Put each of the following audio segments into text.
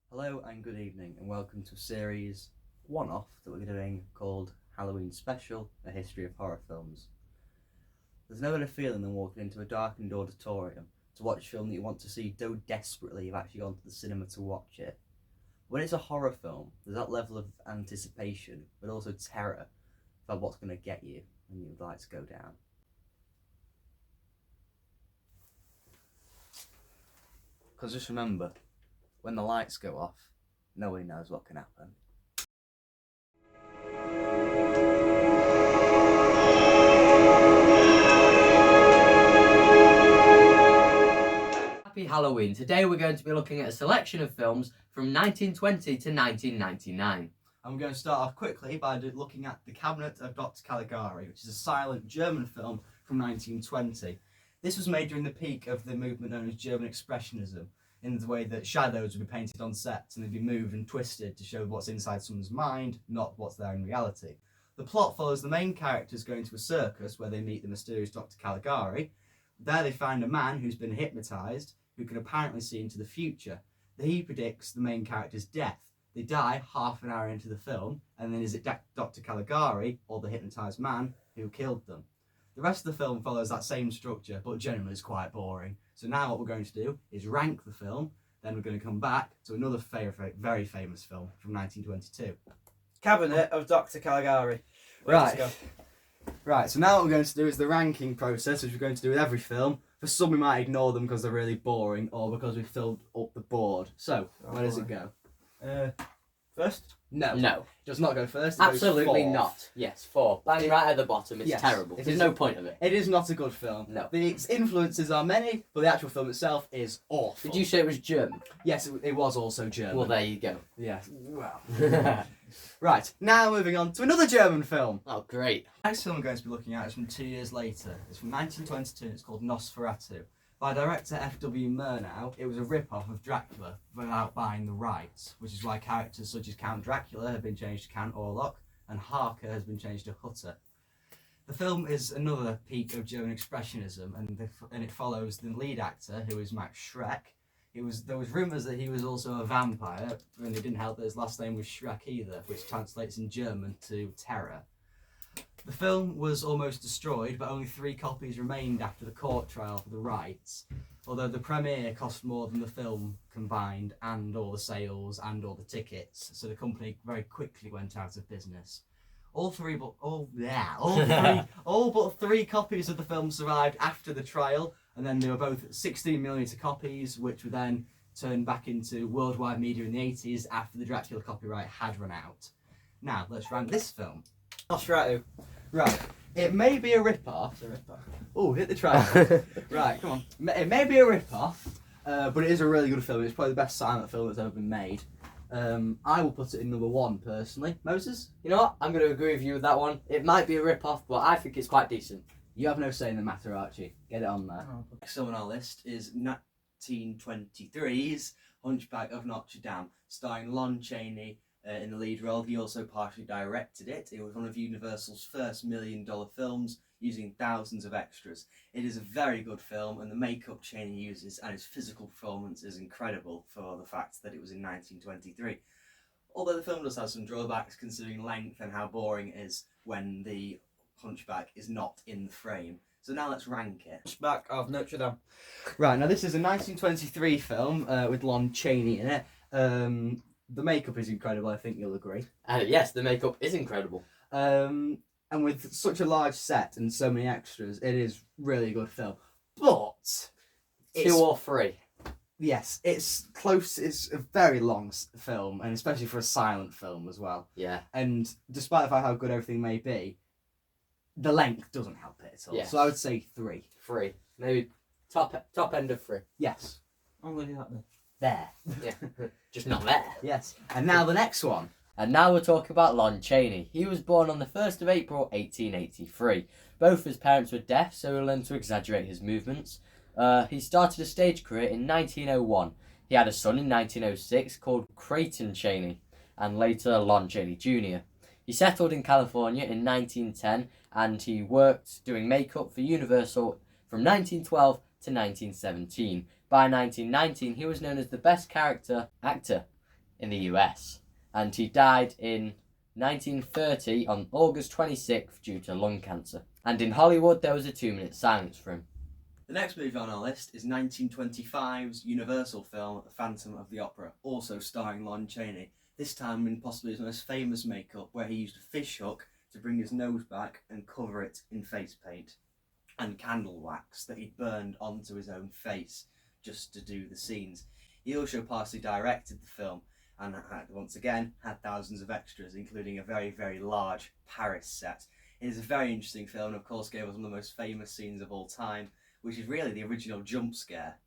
Hello and good evening, and welcome to a series one-off that we're doing called Halloween Special, A History of Horror Films. There's no better feeling than walking into a darkened auditorium to watch a film that you want to see so desperately you've actually gone to the cinema to watch it. When it's a horror film, there's that level of anticipation, but also terror about what's going to get you when the lights go down. Because just remember, when the lights go off, nobody knows what can happen. Happy Halloween. Today we're going to be looking at a selection of films from 1920 to 1999. And we're going to start off quickly by looking at The Cabinet of Dr. Caligari, which is a silent German film from 1920. This was made during the peak of the movement known as German Expressionism, in the way that shadows would be painted on sets and they'd be moved and twisted to show what's inside someone's mind, not what's there in reality. The plot follows the main characters going to a circus where they meet the mysterious Dr. Caligari. There they find a man who's been hypnotised, who can apparently see into the future. He predicts the main character's death. They die half an hour into the film, and then is it Dr. Caligari, or the hypnotised man, who killed them? The rest of the film follows that same structure, but generally is quite boring. So now what we're going to do is rank the film, then we're going to come back to another very famous film from 1922. Cabinet of Dr. Caligari. Right, so now what we're going to do is the ranking process, which we're going to do with every film. For some we might ignore them because they're really boring, or because we've filled up the board. So, where does it go? First? No. No. It does not go first. It goes Absolutely fourth. not. Yes, 4. Bang right at the bottom. It's Yes, terrible. it There's is- no point of it. It is not a good film. No. Its influences are many, but the actual film itself is awful. Did you say it was German? Yes, it was also German. Well, there you go. Yes. Well. Right, now moving on to another German film. Oh, great. The next film we're going to be looking at is from 2 years later. It's from 1922 and it's called Nosferatu. By director A.W.E now, it was a rip-off of Dracula without buying the rights, which is why characters such as Count Dracula have been changed to Count Orlok and Harker has been changed to Hutter. The film is another peak of German Expressionism and it follows the lead actor, who is Max Schreck. There was rumours that he was also a vampire, and it didn't help that his last name was Schreck either, which translates in German to terror. The film was almost destroyed, but only 3 copies remained after the court trial for the rights, although the premiere cost more than the film combined, and all the sales and all the tickets, so the company very quickly went out of business. All but 3 copies of the film survived after the trial, and then they were both 16 millimeter copies, which were then turned back into worldwide media in the 80s after the Dracula copyright had run out. Now, let's rank this film. Nosferatu. Right, it may be a rip-off. It's a rip-off. Oh, hit the trial. Right, come on. It may be a rip-off, but it is a really good film. It's probably the best silent film that's ever been made. I will put it in number 1, personally. Moses? You know what? I'm going to agree with you with that one. It might be a rip-off, but I think it's quite decent. You have no say in the matter, Archie. Get it on there. Oh. Next film on our list is 1923's Hunchback of Notre Dame, starring Lon Chaney in the lead role. He also partially directed it. It was one of Universal's first $1 million films, using thousands of extras. It is a very good film, and the makeup Chaney uses and his physical performance is incredible for the fact that it was in 1923. Although the film does have some drawbacks considering length and how boring it is when the Hunchback is not in the frame. So now let's rank it. Hunchback of Notre Dame. Right, now this is a 1923 film with Lon Chaney in it. The makeup is incredible, I think you'll agree. Yes, the makeup is incredible. And with such a large set and so many extras, it is really a good film. But 2 or 3. yes, it's close. It's a very long film, and especially for a silent film as well. Yeah. And despite the fact how good everything may be, the length doesn't help it at all. Yes. So I would say 3. 3. Maybe top end of 3. Yes. I'm going to do that then. There. Yeah. Just not there. Yes. And now the next one. And now we're talking about Lon Chaney. He was born on the 1st of April 1883. Both his parents were deaf, so he learned to exaggerate his movements. He started a stage career in 1901. He had a son in 1906 called Creighton Chaney, and later Lon Chaney Jr. He settled in California in 1910, and he worked doing makeup for Universal from 1912 to 1917. By 1919, he was known as the best character actor in the US, and he died in 1930 on August 26th due to lung cancer. And in Hollywood, there was a 2-minute silence for him. The next movie on our list is 1925's Universal film Phantom of the Opera, also starring Lon Chaney, this time in possibly his most famous makeup, where he used a fish hook to bring his nose back and cover it in face paint and candle wax that he'd burned onto his own face just to do the scenes. He also partially directed the film and once again had thousands of extras, including a very, very large Paris set. It is a very interesting film and of course gave us one of the most famous scenes of all time, which is really the original jump scare.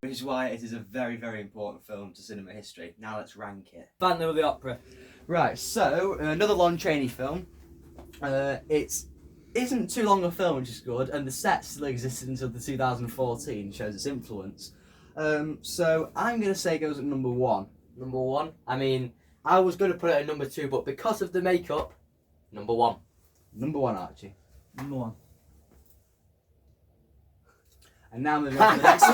Which is why it is a very, very important film to cinema history. Now let's rank it. Phantom of the Opera. Right, so another Lon Chaney film. It isn't too long a film, which is good, and the set still existed until the 2014, shows its influence. So I'm going to say it goes at number 1. Number 1? I mean, I was going to put it at number 2, but because of the makeup, number 1. Number 1, Archie. Number 1. And now moving on to the next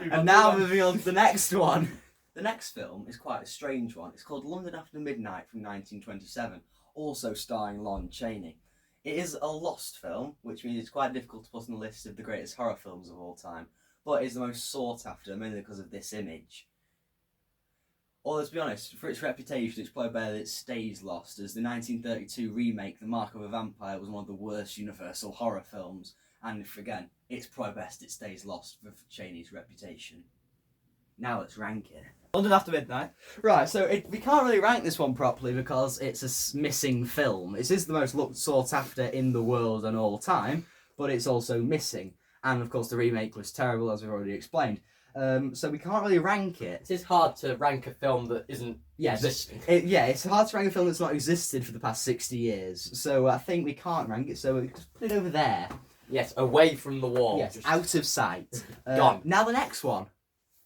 one. And now moving on to the next one. The next film is quite a strange one. It's called London After Midnight from 1927, also starring Lon Chaney. It is a lost film, which means it's quite difficult to put on the list of the greatest horror films of all time, but it's the most sought after, mainly because of this image. Although, to be honest, for its reputation, it's probably better that it stays lost, as the 1932 remake, The Mark of a Vampire, was one of the worst Universal horror films, and again, it's probably best it stays lost for Chaney's reputation. Now let's rank it. London After Midnight. Right, so we can't really rank this one properly because it's a missing film. It is the most sought after in the world and all time, but it's also missing. And of course the remake was terrible, as we've already explained. So we can't really rank it. It is hard to rank a film that isn't existing. It's hard to rank a film that's not existed for the past 60 years. So I think we can't rank it, so we just put it over there. Yes, away from the wall. Yes, out of sight. Gone. Now the next one.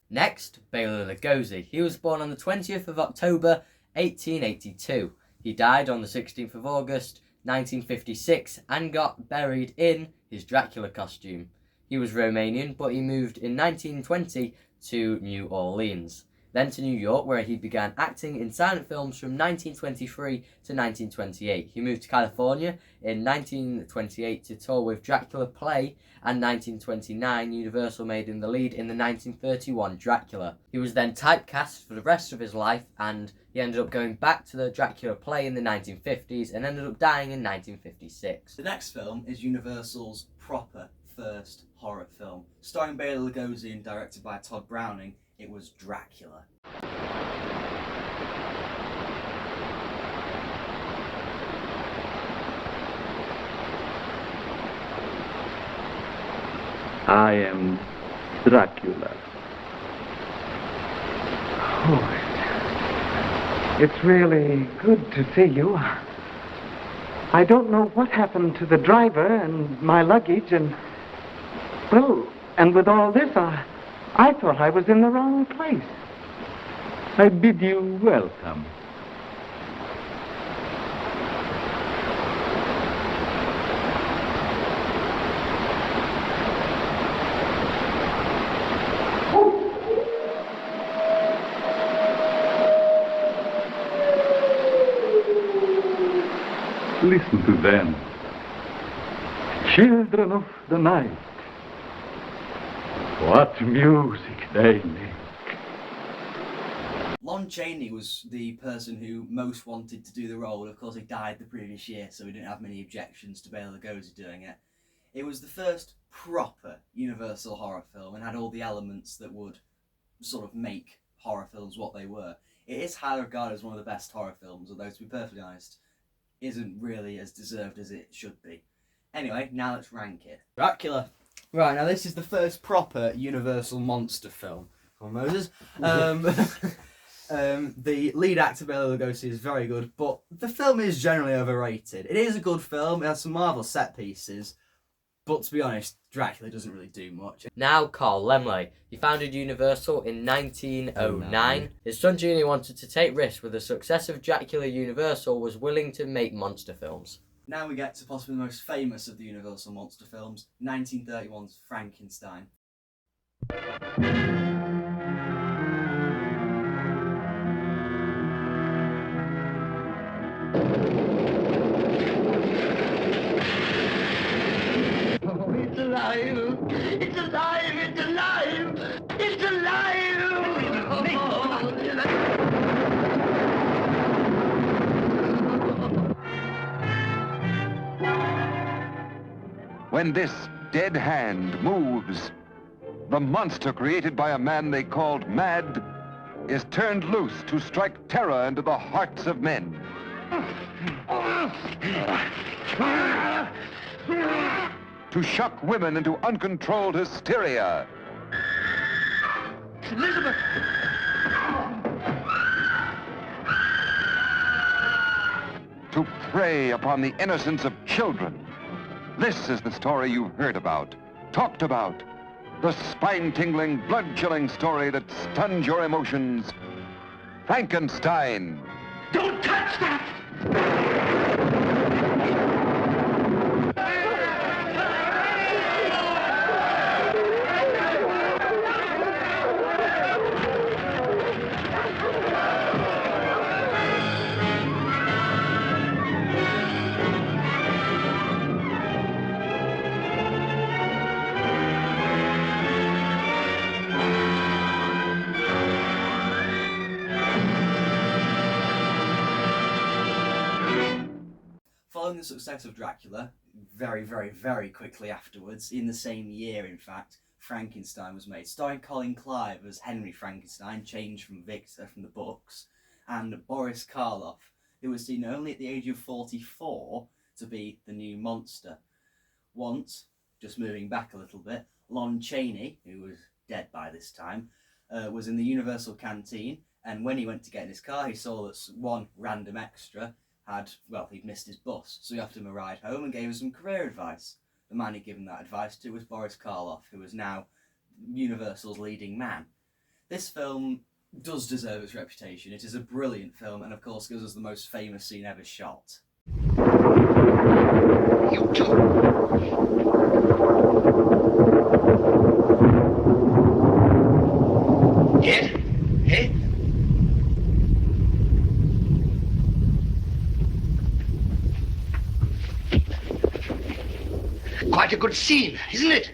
Next, Bela Lugosi. He was born on the 20th of October, 1882. He died on the 16th of August, 1956, and got buried in his Dracula costume. He was Romanian, but he moved in 1920 to New Orleans, then to New York, where he began acting in silent films from 1923 to 1928. He moved to California in 1928 to tour with Dracula play, and 1929 Universal made him the lead in the 1931 Dracula. He was then typecast for the rest of his life, and he ended up going back to the Dracula play in the 1950s and ended up dying in 1956. The next film is Universal's proper first horror film. Starring Bela Lugosi and directed by Todd Browning, it was Dracula. I am Dracula. Oh, it's really good to see you. I don't know what happened to the driver and my luggage and... Well, and with all this, I thought I was in the wrong place. I bid you welcome. Listen to them. Children of the night. What music they make. Lon Chaney was the person who most wanted to do the role. Of course, he died the previous year, so we didn't have many objections to Bela Lugosi doing it. It was the first proper Universal horror film and had all the elements that would sort of make horror films what they were. It is highly regarded as one of the best horror films, although to be perfectly honest, isn't really as deserved as it should be. Anyway, now let's rank it. Dracula. Right, now this is the first proper Universal monster film. Come on, Moses. The lead actor, Bela Lugosi, is very good, but the film is generally overrated. It is a good film, it has some marvellous set pieces, But to be honest, Dracula doesn't really do much. Now Carl Laemmle. He founded Universal in 1909. His son Junior wanted to take risks. With the success of Dracula, Universal was willing to make monster films. Now we get to possibly the most famous of the Universal monster films, 1931's Frankenstein. It's alive! It's alive! It's alive! It's alive! When this dead hand moves, the monster created by a man they called Mad is turned loose to strike terror into the hearts of men. To shock women into uncontrolled hysteria. Elizabeth! To prey upon the innocence of children. This is the story you've heard about, talked about. The spine-tingling, blood-chilling story that stuns your emotions. Frankenstein. Don't touch that! Following the success of Dracula, very quickly afterwards, in the same year in fact, Frankenstein was made, starring Colin Clive as Henry Frankenstein, changed from Victor from the books, and Boris Karloff, who was seen only at the age of 44 to be the new monster. Once, just moving back a little bit, Lon Chaney, who was dead by this time, was in the Universal canteen, and when he went to get in his car, he saw that one random extra he'd missed his bus, so he offered him a ride home and gave him some career advice. The man he'd given that advice to was Boris Karloff, who was now Universal's leading man. This film does deserve its reputation. It is a brilliant film, and of course gives us the most famous scene ever shot. You too! Yes? Eh? Quite a good scene, isn't it?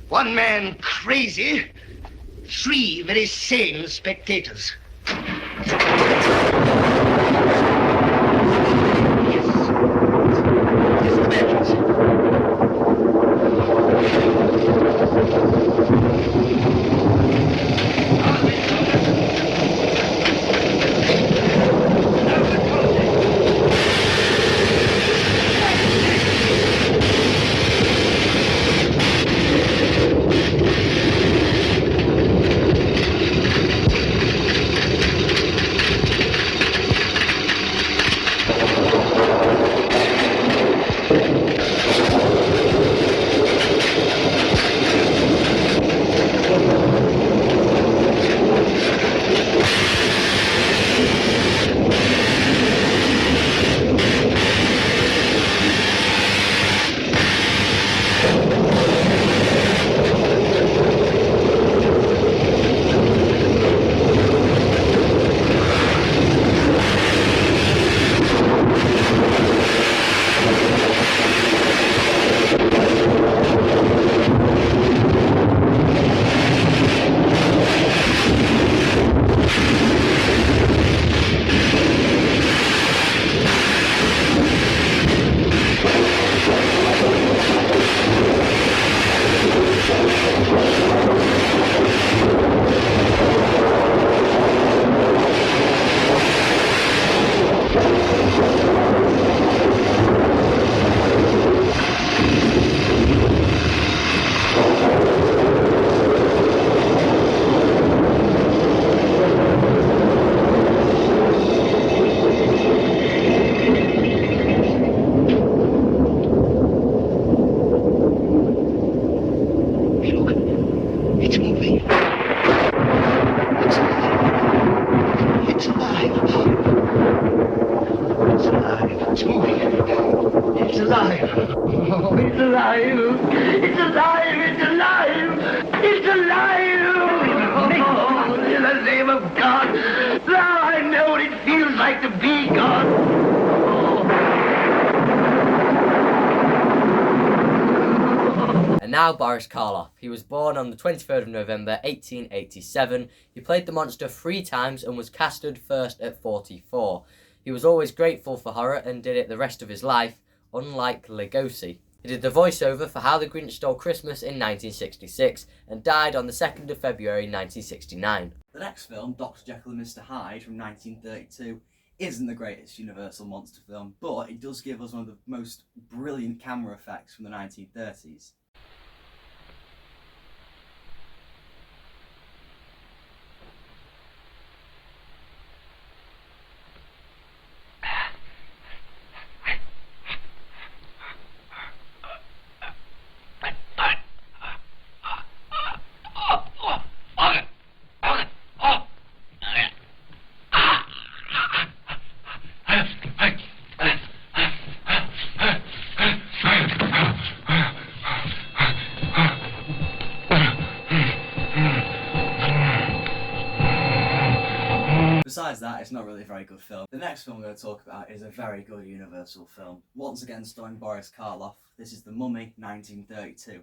One man crazy, three very sane spectators. Yes. Yes, the matches. Oh, it's alive! It's alive! It's alive! It's alive! Oh, in the name of God! Now I know what it feels like to be God! And now Boris Karloff. He was born on the 23rd of November 1887. He played the monster 3 times and was casted first at 44. He was always grateful for horror and did it the rest of his life, unlike Lugosi. He did the voiceover for How the Grinch Stole Christmas in 1966 and died on the 2nd of February 1969. The next film, Dr. Jekyll and Mr. Hyde from 1932, isn't the greatest Universal monster film, but it does give us one of the most brilliant camera effects from the 1930s. Besides that, it's not really a very good film. The next film we're going to talk about is a very good Universal film. Once again starring Boris Karloff. This is The Mummy, 1932.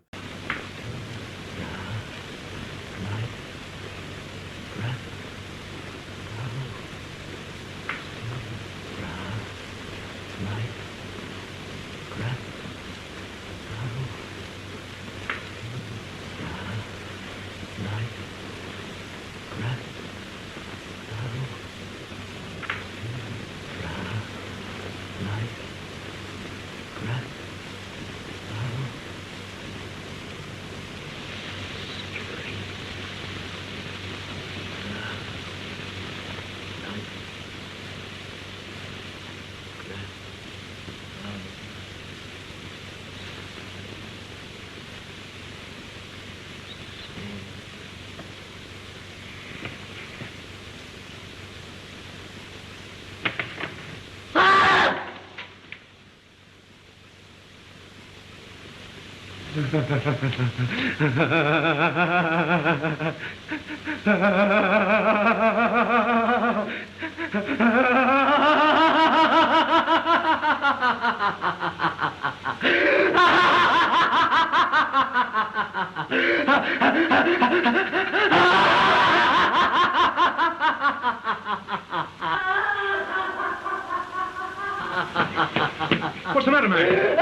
What's the matter, man?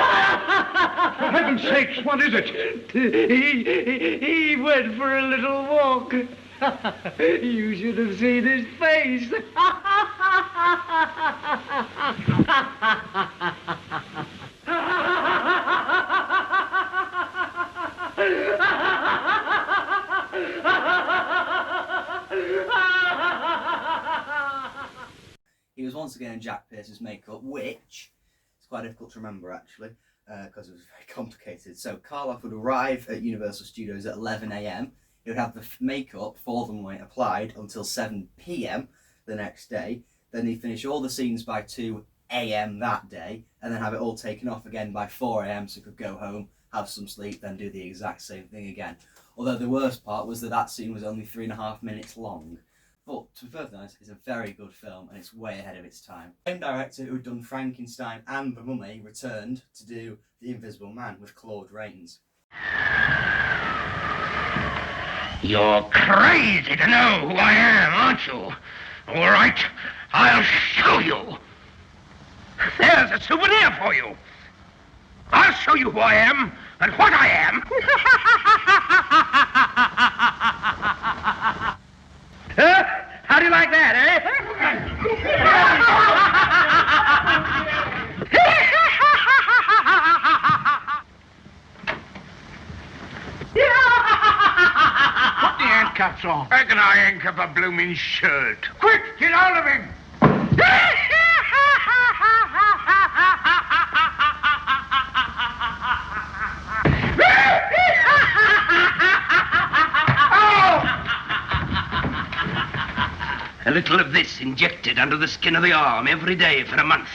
For heaven's sakes, what is it? He went for a little walk. You should have seen his face. He was once again in Jack Pierce's makeup, which is quite difficult to remember actually, because it was very complicated. So Karloff would arrive at Universal Studios at 11 AM. He would have the makeup for the Mummy applied until 7 PM the next day. Then he'd finish all the scenes by 2 AM that day, and then have it all taken off again by 4 AM so he could go home, have some sleep, then do the exact same thing again. Although the worst part was that scene was only 3.5 minutes long. But to be perfectly honest, it's a very good film and it's way ahead of its time. The same director who'd done Frankenstein and The Mummy returned to do The Invisible Man with Claude Rains. You're crazy to know who I am, aren't you? All right, I'll show you. There's a souvenir for you. I'll show you who I am and what I am. Huh? How do you like that, eh? Put the handcuffs on. Reckon I handcuff a blooming shirt. Quick, get out of him! A little of this injected under the skin of the arm every day for a month.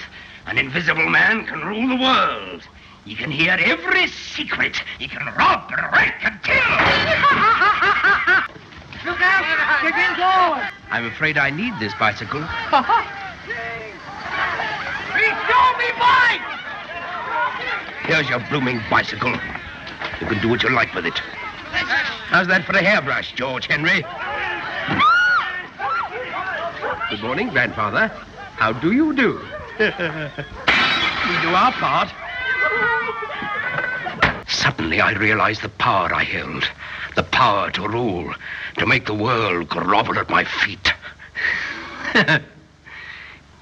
An invisible man can rule the world. He can hear every secret. He can rob and rape and kill. Look out! Get in going! I'm afraid I need this bicycle. He stole me bike! Here's your blooming bicycle. You can do what you like with it. How's that for a hairbrush, George Henry? Good morning, Grandfather. How do you do? We do our part. Suddenly I realized the power I held. The power to rule, to make the world grovel at my feet.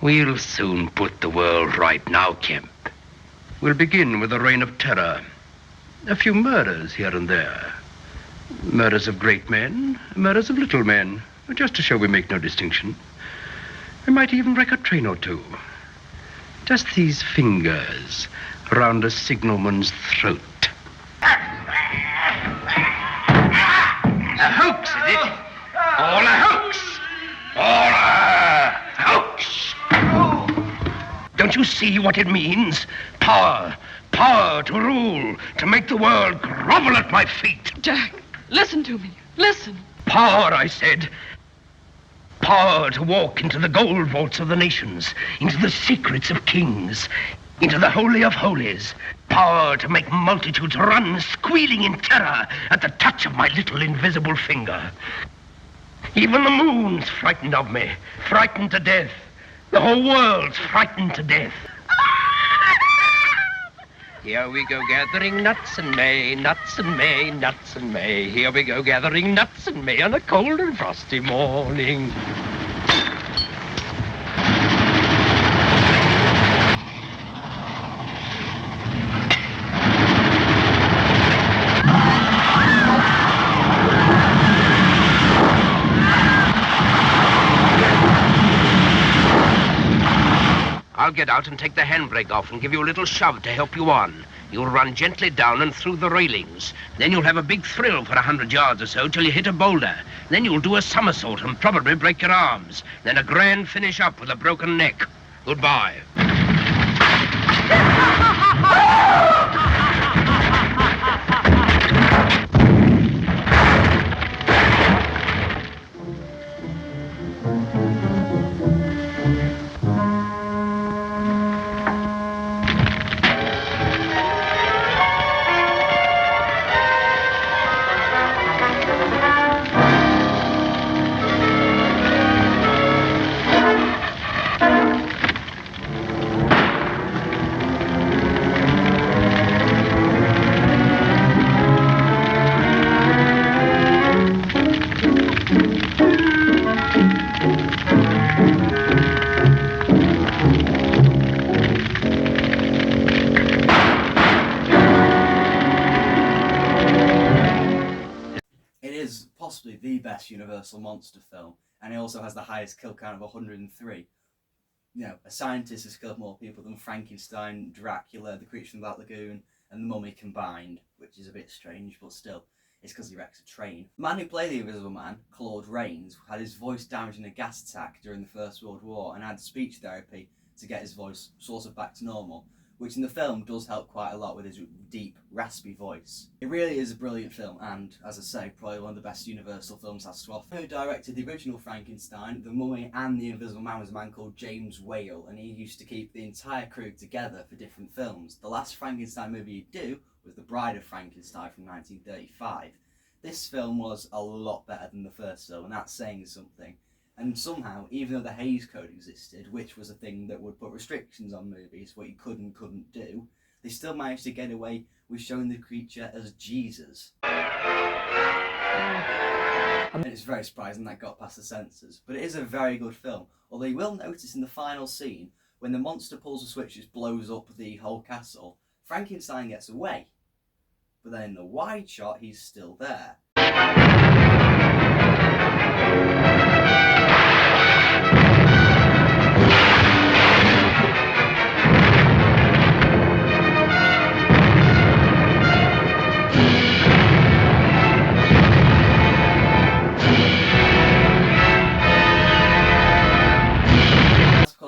We'll soon put the world right now, Kemp. We'll begin with a reign of terror. A few murders here and there. Murders of great men, murders of little men, just to show we make no distinction. We might even wreck a train or two. Just these fingers round a signalman's throat. A hoax, is it? All a hoax! All a hoax! Don't you see what it means? Power. Power to rule, to make the world grovel at my feet. Jack, listen to me. Listen. Power, I said. Power to walk into the gold vaults of the nations, into the secrets of kings, into the Holy of Holies. Power to make multitudes run squealing in terror at the touch of my little invisible finger. Even the moon's frightened of me, frightened to death. The whole world's frightened to death. Here we go gathering nuts in May, nuts in May, nuts in May. Here we go gathering nuts in May on a cold and frosty morning. I'll get out and take the handbrake off and give you a little shove to help you on. You'll run gently down and through the railings. Then you'll have a big thrill for 100 yards or so till you hit a boulder. Then you'll do a somersault and probably break your arms. Then a grand finish up with a broken neck. Goodbye. Possibly the best Universal monster film, and it also has the highest kill count of 103. You know, a scientist has killed more people than Frankenstein, Dracula, the creature from that lagoon, and the Mummy combined, which is a bit strange, but still, it's because he wrecks a train. The man who played the Invisible Man, Claude Rains, had his voice damaged in a gas attack during the First World War and had speech therapy to get his voice sort of back to normal, which in the film does help quite a lot with his deep, raspy voice. It really is a brilliant film, and, as I say, probably one of the best Universal films has to offer. Who directed the original Frankenstein, The Mummy, and The Invisible Man was a man called James Whale, and he used to keep the entire crew together for different films. The last Frankenstein movie he'd do was The Bride of Frankenstein from 1935. This film was a lot better than the first film, and that's saying something. And somehow, even though the Hays Code existed, which was a thing that would put restrictions on movies, what you could and couldn't do, they still managed to get away with showing the creature as Jesus. And it's very surprising that got past the censors. But it is a very good film, although you will notice in the final scene, when the monster pulls a switch which blows up the whole castle, Frankenstein gets away. But then in the wide shot, he's still there.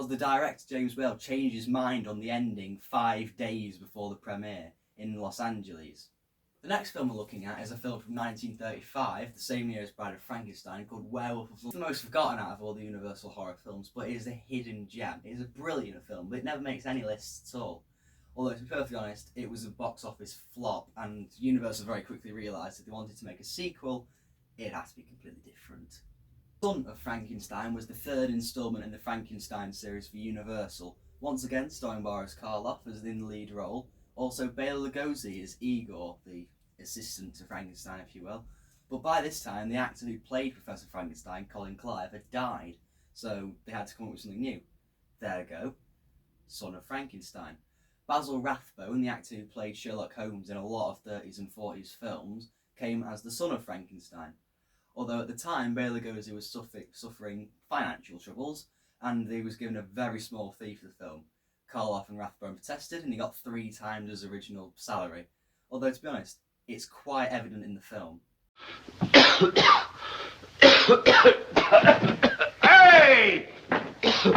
The director James Whale changed his mind on the ending 5 days before the premiere in Los Angeles. The next film we're looking at is a film from 1935, the same year as Bride of Frankenstein, called Werewolf of London. It's the most forgotten out of all the Universal horror films, but it is a hidden gem. It is a brilliant film, but it never makes any lists at all. Although, to be perfectly honest, it was a box office flop, and Universal very quickly realised that they wanted to make a sequel, it had to be completely different. Son of Frankenstein was the third instalment in the Frankenstein series for Universal, once again starring Boris Karloff as in the lead role. Also, Bela Lugosi as Igor, the assistant to Frankenstein, if you will. But by this time, the actor who played Professor Frankenstein, Colin Clive, had died, so they had to come up with something new. There we go. Son of Frankenstein. Basil Rathbone, the actor who played Sherlock Holmes in a lot of 30s and 40s films, came as the son of Frankenstein. Although at the time, Bela Lugosi was suffering financial troubles, and he was given a very small fee for the film. Karloff and Rathbone protested, and he got 3 times his original salary. Although, to be honest, it's quite evident in the film. Hey!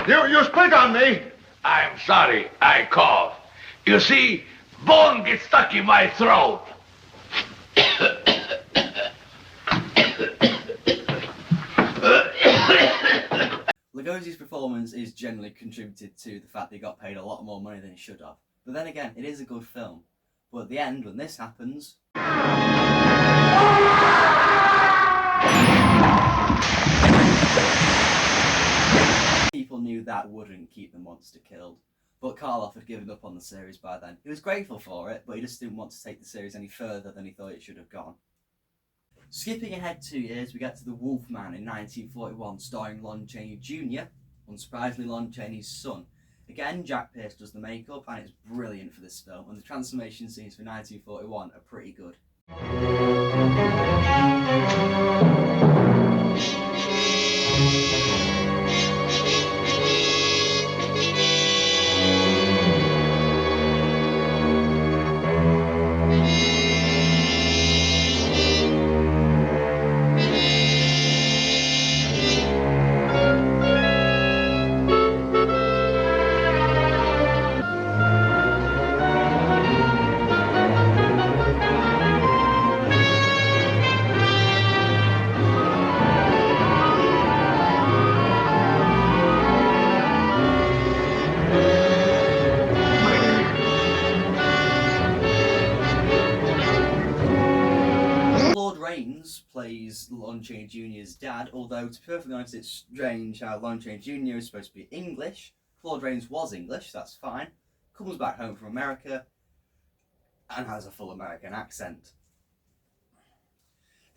You spit on me! I'm sorry, I coughed. You see, bone gets stuck in my throat. Lugosi's performance is generally contributed to the fact that he got paid a lot more money than he should have. But then again, it is a good film. But at the end, when this happens... people knew that wouldn't keep the monster killed. But Karloff had given up on the series by then. He was grateful for it, but he just didn't want to take the series any further than he thought it should have gone. Skipping ahead 2 years, we get to The Wolfman in 1941, starring Lon Chaney Jr., unsurprisingly Lon Chaney's son. Again, Jack Pierce does the makeup, and it's brilliant for this film, and the transformation scenes for 1941 are pretty good. Plays Lon Chaney Jr.'s dad, although to be perfectly honest it's strange how Lon Chaney Jr. is supposed to be English. Claude Rains was English, that's fine. Comes back home from America and has a full American accent.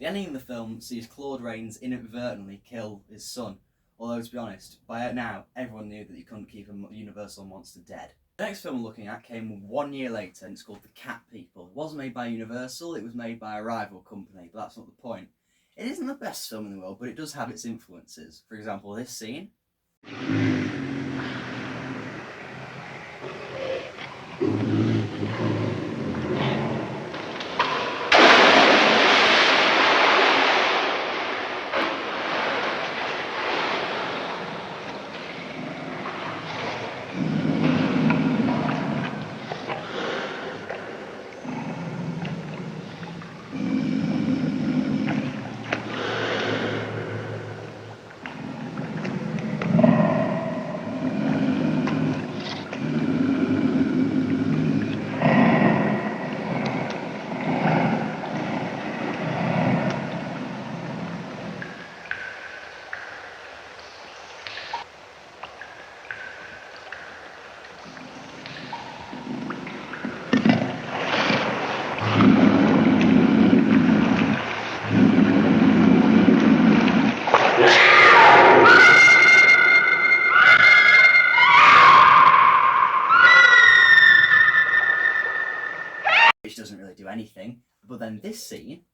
The ending of the film sees Claude Rains inadvertently kill his son, although to be honest, by now everyone knew that you couldn't keep a Universal monster dead. The next film we're looking at came 1 year later, and it's called The Cat People. It wasn't made by Universal, it was made by a rival company, but that's not the point. It isn't the best film in the world, but it does have its influences. For example, this scene. Which doesn't really do anything, but then this scene.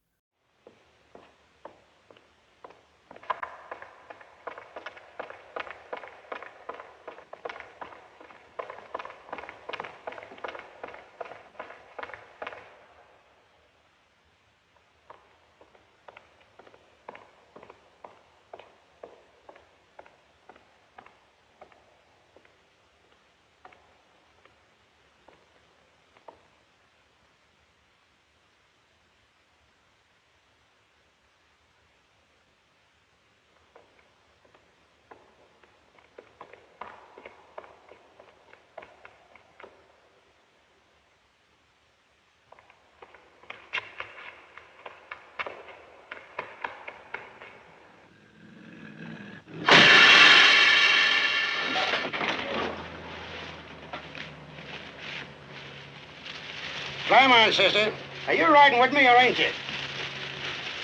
Climb on, sister. Are you riding with me or ain't you?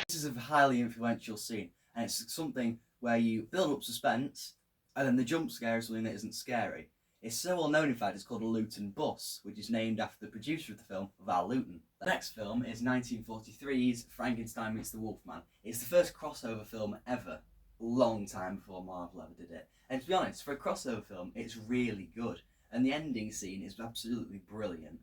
This is a highly influential scene, and it's something where you build up suspense, and then the jump scare is something that isn't scary. It's so well known, in fact, it's called a Luton bus, which is named after the producer of the film, Val Luton. The next film is 1943's Frankenstein Meets the Wolfman. It's the first crossover film ever, long time before Marvel ever did it. And to be honest, for a crossover film, it's really good. And the ending scene is absolutely brilliant.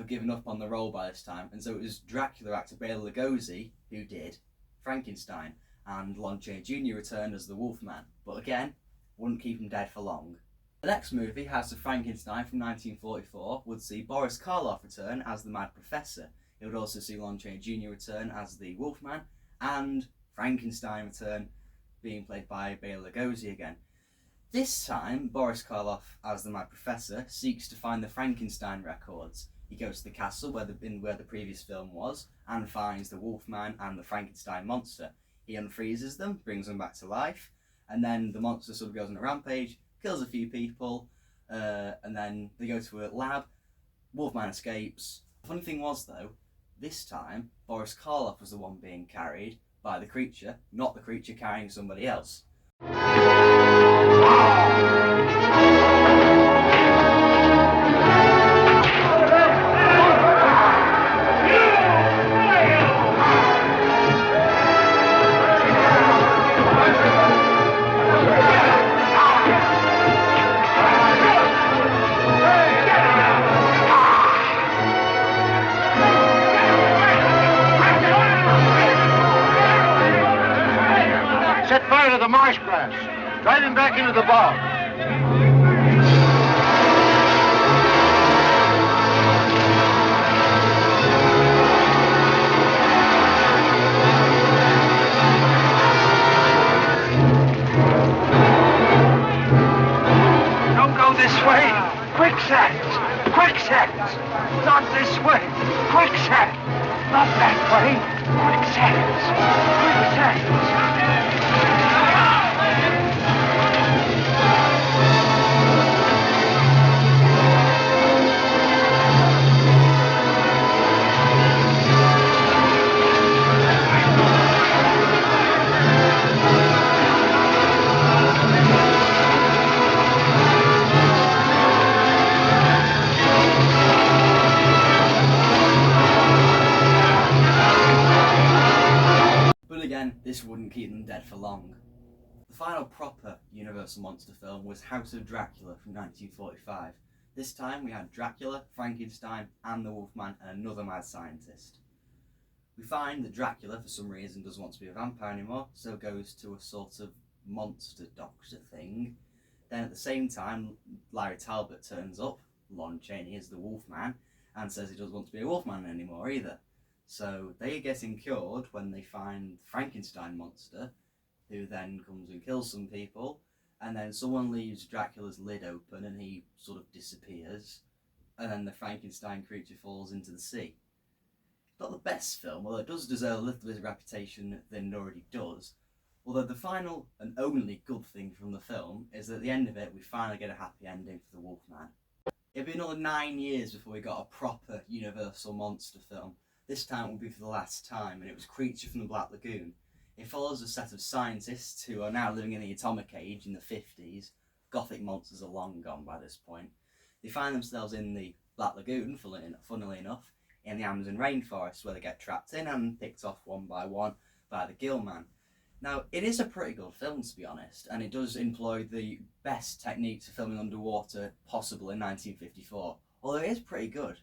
Given up on the role by this time, and so it was Dracula actor Bela Lugosi who did Frankenstein, and Lon Chaney Jr. returned as the Wolfman, but again, wouldn't keep him dead for long. The next movie, House of Frankenstein from 1944, would see Boris Karloff return as the Mad Professor. It would also see Lon Chaney Jr. return as the Wolfman, and Frankenstein return, being played by Bela Lugosi again. This time, Boris Karloff, as the Mad Professor, seeks to find the Frankenstein records. He goes to the castle where the previous film was, and finds the Wolfman and the Frankenstein monster. He unfreezes them, brings them back to life, and then the monster sort of goes on a rampage, kills a few people, and then they go to a lab. Wolfman escapes. The funny thing was, though, this time, Boris Karloff was the one being carried by the creature, not the creature carrying somebody else. Set fire to the marsh grass. Drive him back into the bog. Don't go this way. Quicksands! Quicksands! Not this way. Quicksand! Not that way. Quicksands! Quicksands! dead for long. The final proper Universal monster film was House of Dracula from 1945. This time we had Dracula, Frankenstein, and the Wolfman, and another mad scientist. We find that Dracula, for some reason, doesn't want to be a vampire anymore, so goes to a sort of monster doctor thing. Then at the same time, Larry Talbot turns up, Lon Chaney is the Wolfman, and says he doesn't want to be a Wolfman anymore either. So they get cured when they find the Frankenstein monster, who then comes and kills some people, and then someone leaves Dracula's lid open and he sort of disappears, and then the Frankenstein creature falls into the sea. Not the best film, although it does deserve a little bit of reputation than it already does. Although the final and only good thing from the film is that at the end of it we finally get a happy ending for the Wolfman. It'd be another 9 years before we got a proper Universal monster film. This time it would be for the last time, and it was Creature from the Black Lagoon. It follows a set of scientists who are now living in the atomic age in the 50s. Gothic monsters are long gone by this point. They find themselves in the Black Lagoon, funnily enough, in the Amazon rainforest, where they get trapped in and picked off one by one by the Gill Man. Now, it is a pretty good film, to be honest, and it does employ the best techniques for filming underwater possible in 1954, although it is pretty good.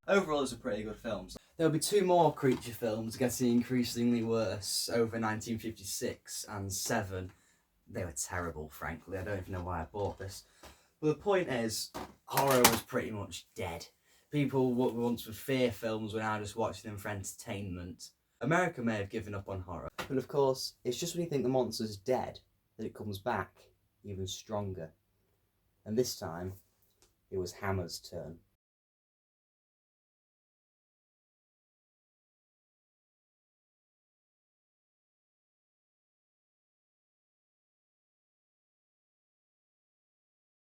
Overall, it's a pretty good film. There'll be 2 more creature films getting increasingly worse over 1956 and 7. They were terrible, frankly. I don't even know why I bought this. But the point is, horror was pretty much dead. People what once were fear films were now just watching them for entertainment. America may have given up on horror, but of course, it's just when you think the monster's dead that it comes back even stronger. And this time, it was Hammer's turn.